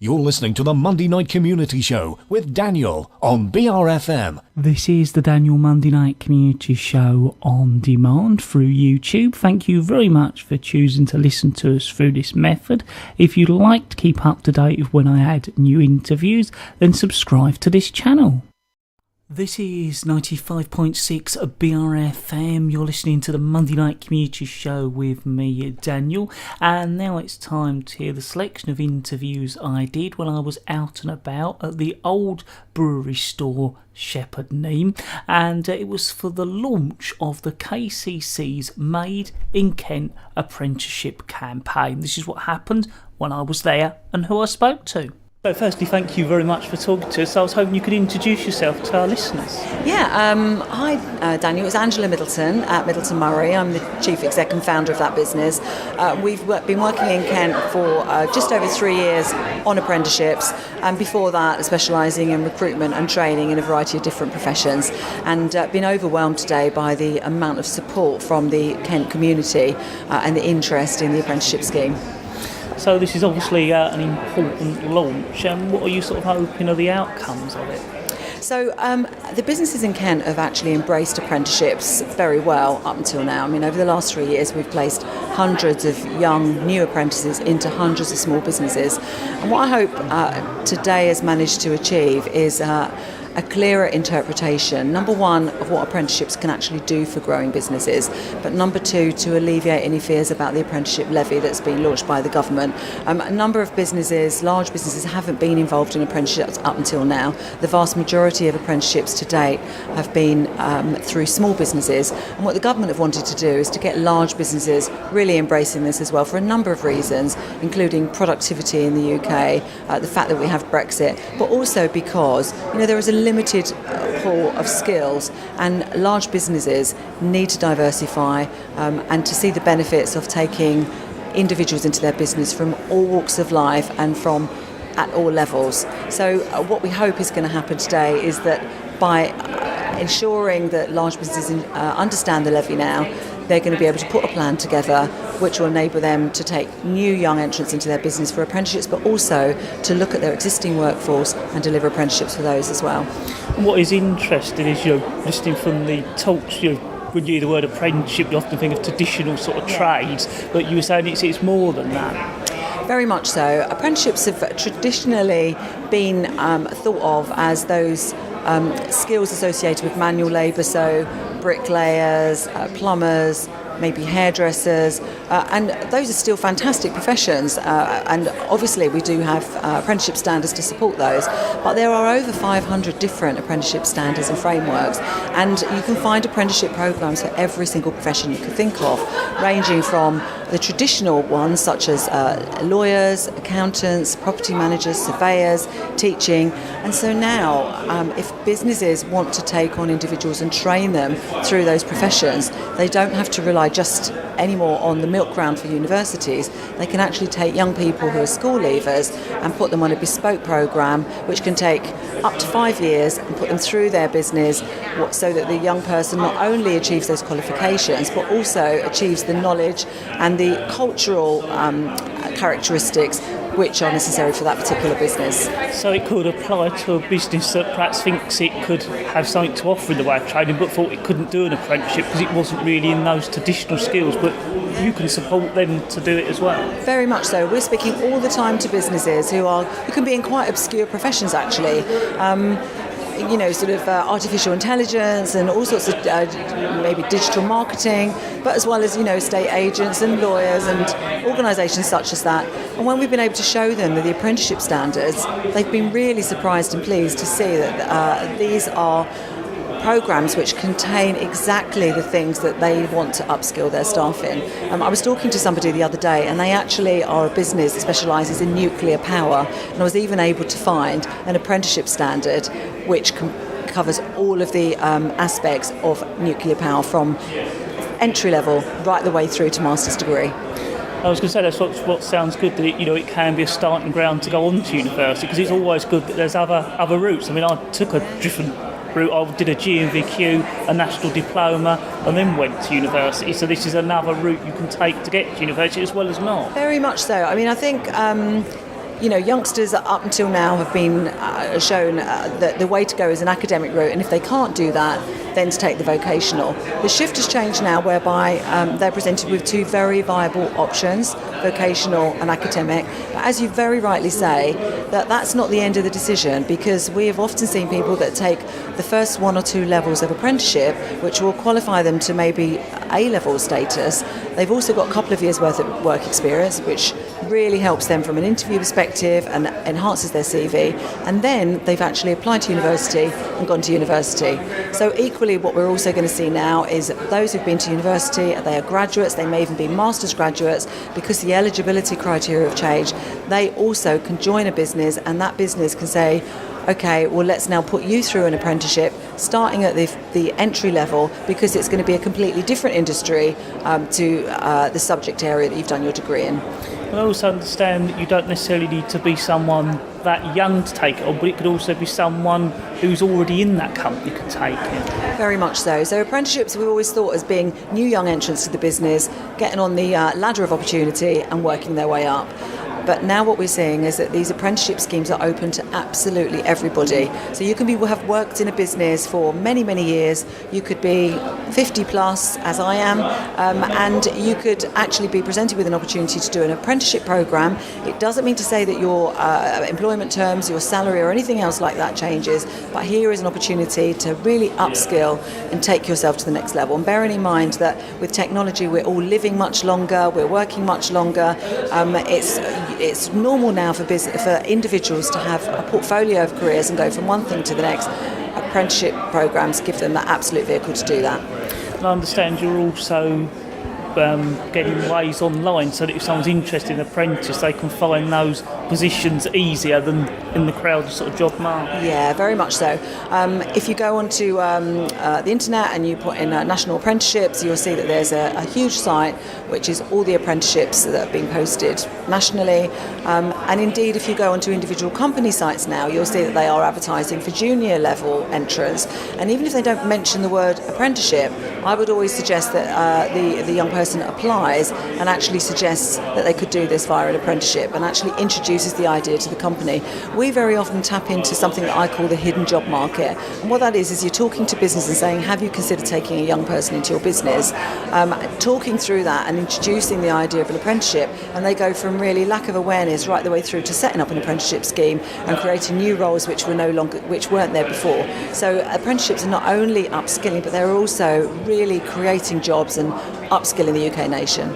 You're listening to the Monday Night Community Show with Daniel on BRFM. This is the Daniel Monday Night Community Show on demand through YouTube. Thank you very much for choosing to listen to us through this method. If you'd like to keep up to date with when I add new interviews, then subscribe to this channel. This is 95.6 BRFM. You're listening to the Monday Night Community Show with me, Daniel. And now it's time to hear the selection of interviews I did when I was out and about at the Old Brewery Store, Neame. And it was for the launch of the KCC's Made in Kent Apprenticeship Campaign. This is what happened when I was there and who I spoke to. So firstly, thank you very much for talking to us. I was hoping you could introduce yourself to our listeners. Hi Daniel, it's Angela Middleton at Middleton Murray. I'm the Chief Exec and founder of that business. We've been working in Kent for just over 3 years on apprenticeships, and before that specialising in recruitment and training in a variety of different professions, and been overwhelmed today by the amount of support from the Kent community and the interest in the apprenticeship scheme. So this is obviously an important launch, and what are you sort of hoping are the outcomes of it? So the businesses in Kent have actually embraced apprenticeships very well up until now. I mean, over the last 3 years, we've placed hundreds of young new apprentices into hundreds of small businesses. And what I hope today has managed to achieve is a clearer interpretation, number one, of what apprenticeships can actually do for growing businesses, but number two, to alleviate any fears about the apprenticeship levy that's been launched by the government. A number of businesses, large businesses, haven't been involved in apprenticeships up until now. The vast majority of apprenticeships to date have been through small businesses, and what the government have wanted to do is to get large businesses really embracing this as well for a number of reasons, including productivity in the UK, the fact that we have Brexit, but also because there is a limited pool of skills, and large businesses need to diversify and to see the benefits of taking individuals into their business from all walks of life and from at all levels. So what we hope is going to happen today is that by ensuring that large businesses understand the levy now, they're going to be able to put a plan together which will enable them to take new young entrants into their business for apprenticeships, but also to look at their existing workforce and deliver apprenticeships for those as well. What is interesting is, listening from the talks, when you hear the word apprenticeship, you often think of traditional sort of trades, but you were saying it's more than that. Very much so. Apprenticeships have traditionally been thought of as those skills associated with manual labour, so bricklayers, plumbers, maybe hairdressers, and those are still fantastic professions, and obviously we do have apprenticeship standards to support those, but there are over 500 different apprenticeship standards and frameworks, and you can find apprenticeship programs for every single profession you could think of, ranging from the traditional ones such as lawyers, accountants, property managers, surveyors, teaching. And so now if businesses want to take on individuals and train them through those professions, they don't have to rely just anymore on the milk round for universities. They can actually take young people who are school leavers and put them on a bespoke programme which can take up to 5 years and put them through their business so that the young person not only achieves those qualifications but also achieves the knowledge and the cultural characteristics which are necessary for that particular business. So it could apply to a business that perhaps thinks it could have something to offer in the way of training but thought it couldn't do an apprenticeship because it wasn't really in those traditional skills, but you can support them to do it as well. Very much so. We're speaking all the time to businesses who can be in quite obscure professions actually. Artificial intelligence and all sorts of maybe digital marketing, but as well as, estate agents and lawyers and organisations such as that. And when we've been able to show them the apprenticeship standards, they've been really surprised and pleased to see that these are programs which contain exactly the things that they want to upskill their staff in. I was talking to somebody the other day, and they actually are a business that specialises in nuclear power, and I was even able to find an apprenticeship standard which covers all of the aspects of nuclear power from entry level right the way through to master's degree. I was going to say that's what sounds good, that it can be a starting ground to go on to university, because it's always good that there's other routes. I mean, I took a different route. I did a GNVQ, a national diploma, and then went to university. So this is another route you can take to get to university as well as not. Very much so. I mean, I think youngsters up until now have been shown that the way to go is an academic route, and if they can't do that, then to take the vocational. The shift has changed now whereby they're presented with two very viable options, vocational and academic. But as you very rightly say, that's not the end of the decision, because we have often seen people that take the first one or two levels of apprenticeship, which will qualify them to maybe A-level status. They've also got a couple of years' worth of work experience, which really helps them from an interview perspective and enhances their CV. And then they've actually applied to university and gone to university. So equally, what we're also going to see now is those who've been to university, they are graduates, they may even be master's graduates, because the eligibility criteria have changed. They also can join a business, and that business can say, okay, well, let's now put you through an apprenticeship, starting at the entry level, because it's going to be a completely different industry to the subject area that you've done your degree in. I also understand that you don't necessarily need to be someone that young to take it on, but it could also be someone who's already in that company could take it. Very much so. So apprenticeships we've always thought as being new young entrants to the business, getting on the ladder of opportunity and working their way up. But now what we're seeing is that these apprenticeship schemes are open to absolutely everybody. So you can have worked in a business for many, many years. You could be 50 plus, as I am, and you could actually be presented with an opportunity to do an apprenticeship program. It doesn't mean to say that your employment terms, your salary or anything else like that changes, but here is an opportunity to really upskill and take yourself to the next level. And bearing in mind that with technology we're all living much longer, we're working much longer, it's normal now for individuals to have a portfolio of careers and go from one thing to the next. Apprenticeship programs give them that absolute vehicle to do that. And I understand you're also getting ways online so that if someone's interested in apprentice, they can find those positions easier than in the crowded sort of job market. Yeah, very much so. If you go onto the internet and you put in national apprenticeships, you'll see that there's a huge site which is all the apprenticeships that are being posted nationally. And indeed, if you go onto individual company sites now, you'll see that they are advertising for junior level entrants. And even if they don't mention the word apprenticeship, I would always suggest that the young person applies and actually suggests that they could do this via an apprenticeship and actually introduces the idea to the company. We very often tap into something that I call the hidden job market. And what that is you're talking to business and saying, have you considered taking a young person into your business? Talking through that and introducing the idea of an apprenticeship, and they go from really lack of awareness right the way through to setting up an apprenticeship scheme and creating new roles which weren't there before. So apprenticeships are not only upskilling, but they're also really creating jobs and upskilling the UK nation.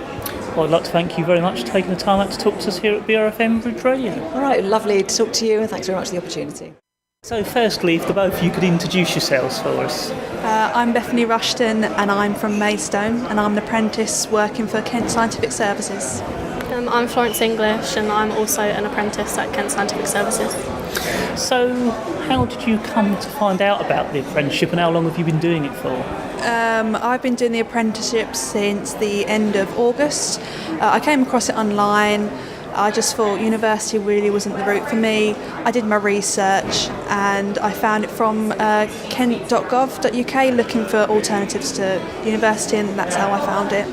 Well, I'd like to thank you very much for taking the time out to talk to us here at BRFM Bridge Radio. All right, lovely to talk to you, and thanks very much for the opportunity. So firstly, if the both of you could introduce yourselves for us. I'm Bethany Rushton and I'm from Maidstone, and I'm an apprentice working for Kent Scientific Services. I'm Florence English and I'm also an apprentice at Kent Scientific Services. So how did you come to find out about the apprenticeship and how long have you been doing it for? I've been doing the apprenticeship since the end of August. I came across it online. I just thought university really wasn't the route for me. I did my research and I found it from kent.gov.uk looking for alternatives to university, and that's how I found it.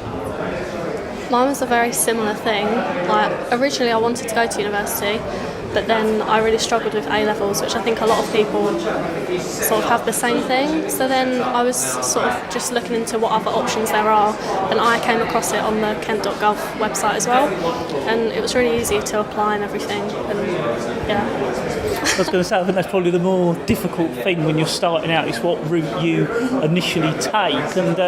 Mine was a very similar thing. Originally I wanted to go to university, but then I really struggled with A-levels, which I think a lot of people sort of have the same thing. So then I was sort of just looking into what other options there are, and I came across it on the kent.gov website as well, and it was really easy to apply and everything, and yeah. I was going to say, I think that's probably the more difficult thing when you're starting out, is what route you initially take. And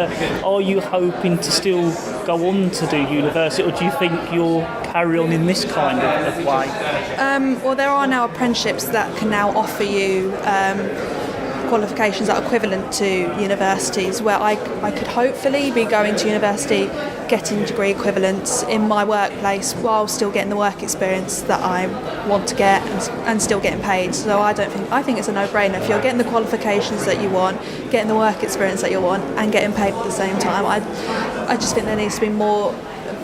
are you hoping to still go on to do university, or do you think you'll carry on in this kind of way? Well, there are now apprenticeships that can now offer you qualifications that are equivalent to universities, where I could hopefully be going to university, getting degree equivalents in my workplace while still getting the work experience that I want to get and still getting paid. So I think it's a no-brainer. If you're getting the qualifications that you want, getting the work experience that you want, and getting paid at the same time, I just think there needs to be more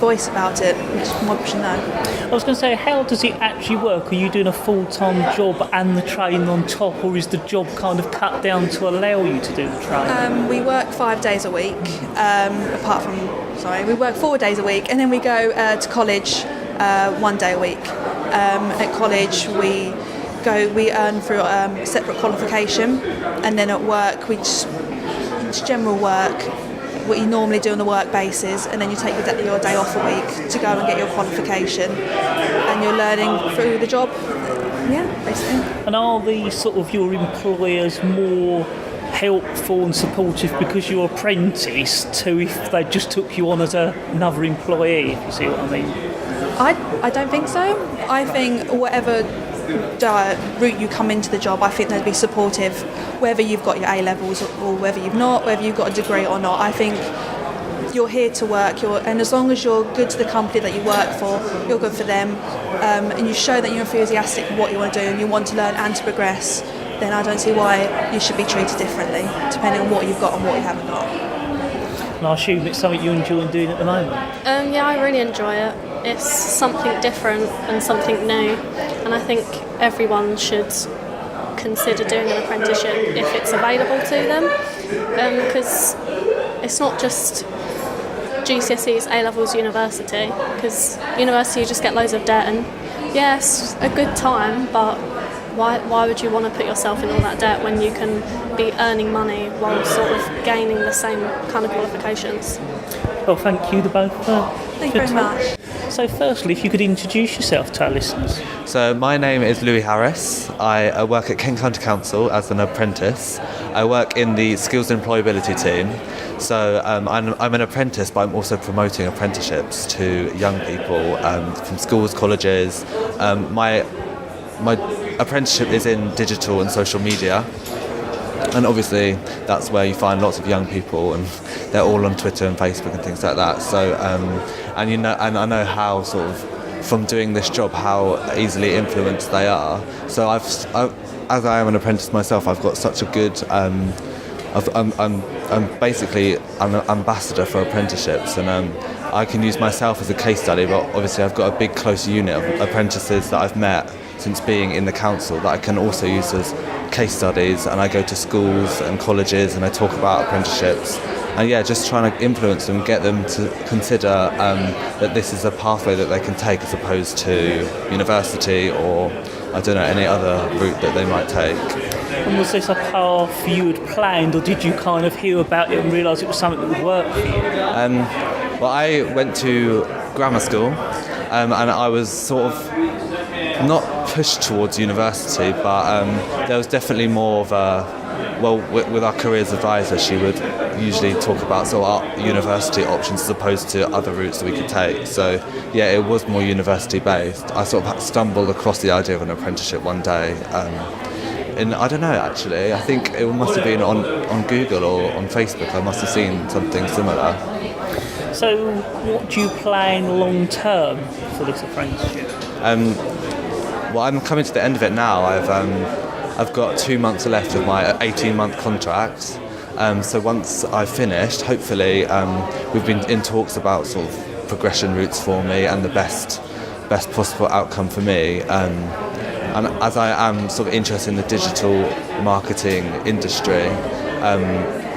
voice about it, which more should know. I was going to say, how does it actually work? Are you doing a full-time job and the training on top, or is the job kind of cut down to allow you to do the training? We work 5 days a week, we work 4 days a week, and then we go to college 1 day a week. At college, we earn through a separate qualification, and then at work, it's general work, what you normally do on a work basis, and then you take your day off a week to go and get your qualification, and you're learning through the job. Yeah, basically. And are the sort of your employers more helpful and supportive because you're apprentice to if they just took you on as another employee, if you see what I mean? I don't think so. I think whatever route you come into the job, I think they'd be supportive, whether you've got your A-levels or whether you've not, whether you've got a degree or not. I think you're here to work, and as long as you're good to the company that you work for, you're good for them, and you show that you're enthusiastic for what you want to do and you want to learn and to progress, then I don't see why you should be treated differently, depending on what you've got and what you haven't got. And I assume it's something you enjoy doing at the moment? Yeah, I really enjoy it. It's something different and something new, and I think everyone should consider doing an apprenticeship if it's available to them, because it's not just GCSEs, A-levels, university, because university you just get loads of debt, and yes, a good time, but why would you want to put yourself in all that debt when you can be earning money while sort of gaining the same kind of qualifications? Well, thank you the both. Thank you very much. So firstly, if you could introduce yourself to our listeners. So my name is Louis Harris. I work at Kent County Council as an apprentice. I work in the Skills and Employability team. So I'm an apprentice, but I'm also promoting apprenticeships to young people from schools, colleges. My apprenticeship is in digital and social media. And obviously that's where you find lots of young people, and they're all on Twitter and Facebook and things like that. So and I know how sort of from doing this job how easily influenced they are. So as I am an apprentice myself, I've got such a good. I'm basically an ambassador for apprenticeships, and I can use myself as a case study. But obviously I've got a big close unit of apprentices that I've met since being in the council that I can also use as case studies, and I go to schools and colleges and I talk about apprenticeships, and just trying to influence them, get them to consider that this is a pathway that they can take as opposed to university or I don't know, any other route that they might take. And was this a path you had planned, or did you kind of hear about it and realise it was something that would work for you? Well, I went to grammar school, and I was sort of not pushed towards university, but there was definitely more of a, with our careers advisor, she would usually talk about sort of our university options as opposed to other routes that we could take. So it was more university based. I sort of stumbled across the idea of an apprenticeship one day. And I don't know, actually, I think it must have been on Google or on Facebook. I must have seen something similar. So what do you plan long term for this apprenticeship? Well, I'm coming to the end of it now. I've got 2 months left of my 18-month contract. So once I've finished, hopefully, we've been in talks about sort of progression routes for me and the best possible outcome for me. And as I am sort of interested in the digital marketing industry,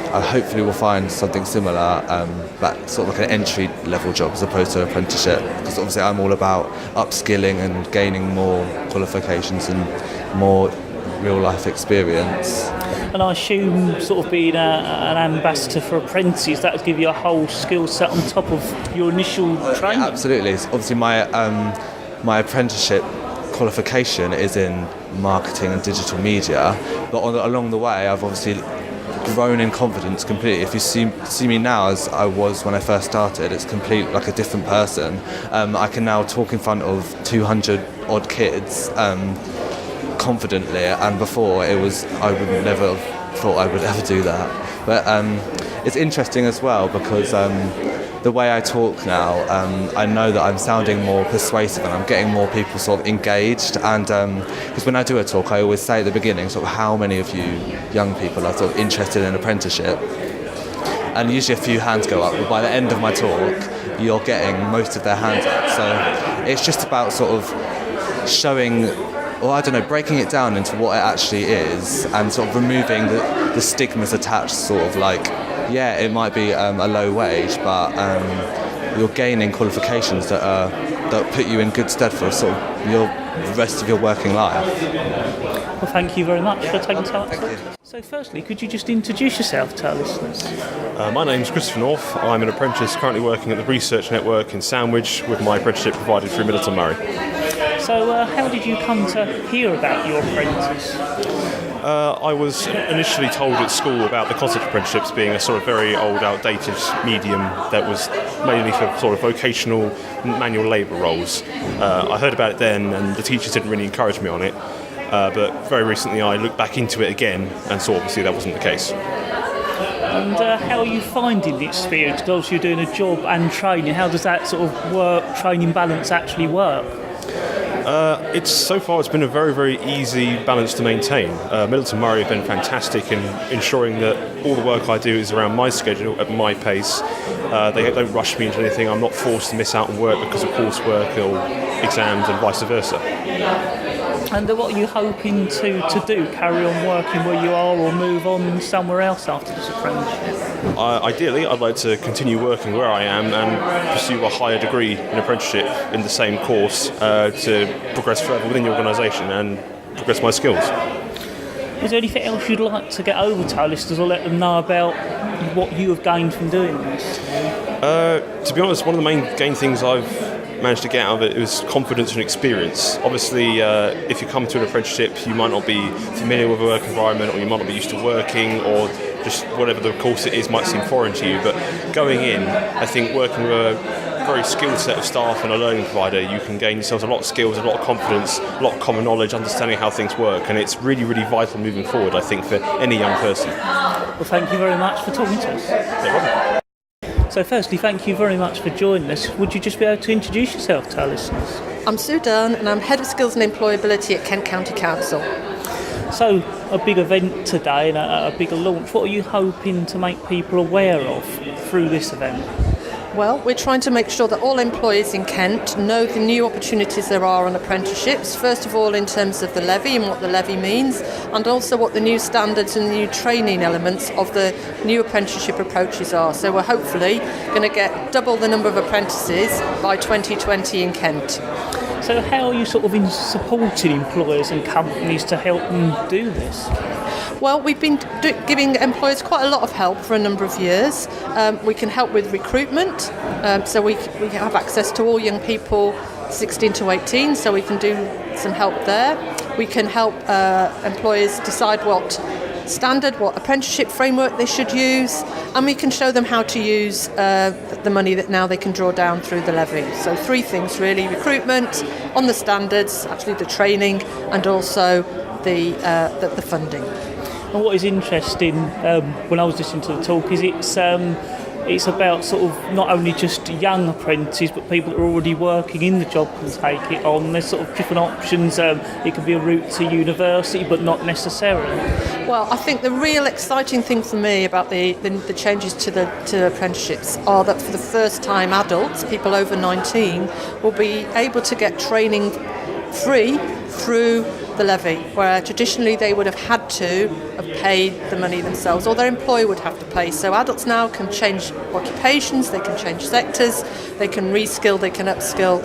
I hopefully will find something similar, but sort of like an entry-level job as opposed to an apprenticeship, because obviously I'm all about upskilling and gaining more qualifications and more real-life experience. And I assume sort of being an ambassador for apprentices, that would give you a whole skill set on top of your initial training? Yeah, absolutely. Obviously my apprenticeship qualification is in marketing and digital media, but along the way I've obviously grown in confidence completely. If you see me now as I was when I first started, it's completely like a different person. I can now talk in front of 200 odd kids confidently, and before I would never have thought I would ever do that. But it's interesting as well because the way I talk now, I know that I'm sounding more persuasive and I'm getting more people sort of engaged, and because when I do a talk I always say at the beginning sort of how many of you young people are sort of interested in apprenticeship, and usually a few hands go up, but by the end of my talk you're getting most of their hands up. So it's just about sort of showing, or I don't know, breaking it down into what it actually is and sort of removing the stigmas attached, sort of like, yeah, it might be a low wage, but you're gaining qualifications that put you in good stead for sort of your rest of your working life. Well, thank you very much for taking time. So firstly, could you just introduce yourself to our listeners? My name's Christopher North. I'm an apprentice currently working at the Research Network in Sandwich with my apprenticeship provided through Middleton Murray. So how did you come to hear about your apprentice? I was initially told at school about the cottage apprenticeships being a sort of very old, outdated medium that was mainly for sort of vocational manual labour roles. I heard about it then, and the teachers didn't really encourage me on it. But very recently I looked back into it again and saw obviously that wasn't the case. And how are you finding the experience? Because you're doing a job and training. How does that sort of work-training balance actually work? So far it's been a very, very easy balance to maintain. Middleton Murray have been fantastic in ensuring that all the work I do is around my schedule, at my pace. They don't rush me into anything. I'm not forced to miss out on work because of coursework or exams and vice versa. And what are you hoping to do? Carry on working where you are or move on somewhere else after this apprenticeship? Ideally, I'd like to continue working where I am and pursue a higher degree in apprenticeship in the same course to progress further within the organisation and progress my skills. Is there anything else you'd like to get over to our listeners or let them know about what you have gained from doing this? To be honest, one of the main things I've managed to get out of it was confidence and experience. Obviously, if you come to an apprenticeship, you might not be familiar with a work environment, or you might not be used to working, or just whatever the course it is might seem foreign to you. But going in, I think working with a very skilled set of staff and a learning provider, you can gain yourselves a lot of skills, a lot of confidence, a lot of common knowledge, understanding how things work, and it's really, really vital moving forward, I think, for any young person. Well, thank you very much for talking to us. No problem. So firstly, thank you very much for joining us. Would you just be able to introduce yourself to our listeners? I'm Sue Dunn and I'm Head of Skills and Employability at Kent County Council. So, a big event today and a bigger launch. What are you hoping to make people aware of through this event? Well, we're trying to make sure that all employees in Kent know the new opportunities there are on apprenticeships, first of all in terms of the levy and what the levy means, and also what the new standards and the new training elements of the new apprenticeship approaches are. So we're hopefully going to get double the number of apprentices by 2020 in Kent. So how are you sort of supporting employers and companies to help them do this? Well, we've been giving employers quite a lot of help for a number of years. We can help with recruitment, so we have access to all young people 16 to 18, so we can do some help there. We can help employers decide what what apprenticeship framework they should use, and we can show them how to use the money that now they can draw down through the levy. So 3 things really: recruitment, on the standards, actually the training, and also the funding. And what is interesting when I was listening to the talk is it's about sort of not only just young apprentices but people that are already working in the job can take it on. There's sort of different options. It could be a route to university but not necessarily. Well, I think the real exciting thing for me about the changes to apprenticeships are that for the first time adults, people over 19, will be able to get training free through the levy, where traditionally they would have had to have paid the money themselves, or their employer would have to pay. So adults now can change occupations, they can change sectors, they can reskill, they can upskill,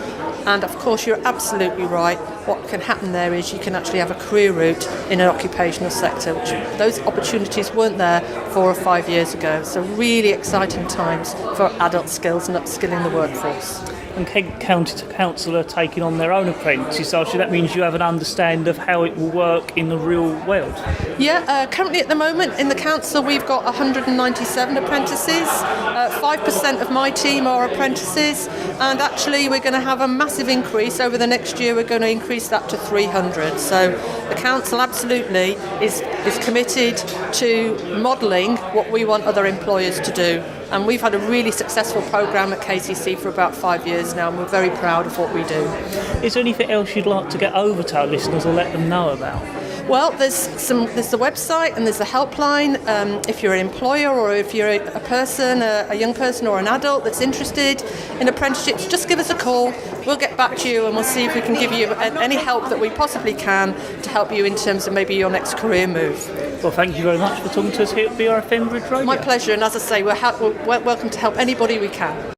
and of course you're absolutely right. What can happen there is you can actually have a career route in an occupational sector, which those opportunities weren't there 4 or 5 years ago. So really exciting times for adult skills and upskilling the workforce. And Kent County Council are taking on their own apprentices, so that means you have an understanding of how it will work in the real world. Yeah, currently at the moment in the council we've got 197 apprentices. 5% of my team are apprentices, and actually we're going to have a massive increase over the next year. We're going to increase that to 300. So the council absolutely is committed to modelling what we want other employers to do. And we've had a really successful programme at KCC for about 5 years now, and we're very proud of what we do. Is there anything else you'd like to get over to our listeners or let them know about? Well, there's the website and there's the helpline. If you're an employer or if you're a person, a young person or an adult that's interested in apprenticeships, just give us a call. We'll get back to you and we'll see if we can give you any help that we possibly can to help you in terms of maybe your next career move. Well, thank you very much for talking to us here at BRFM Radio. My pleasure, and as I say, we're welcome to help anybody we can.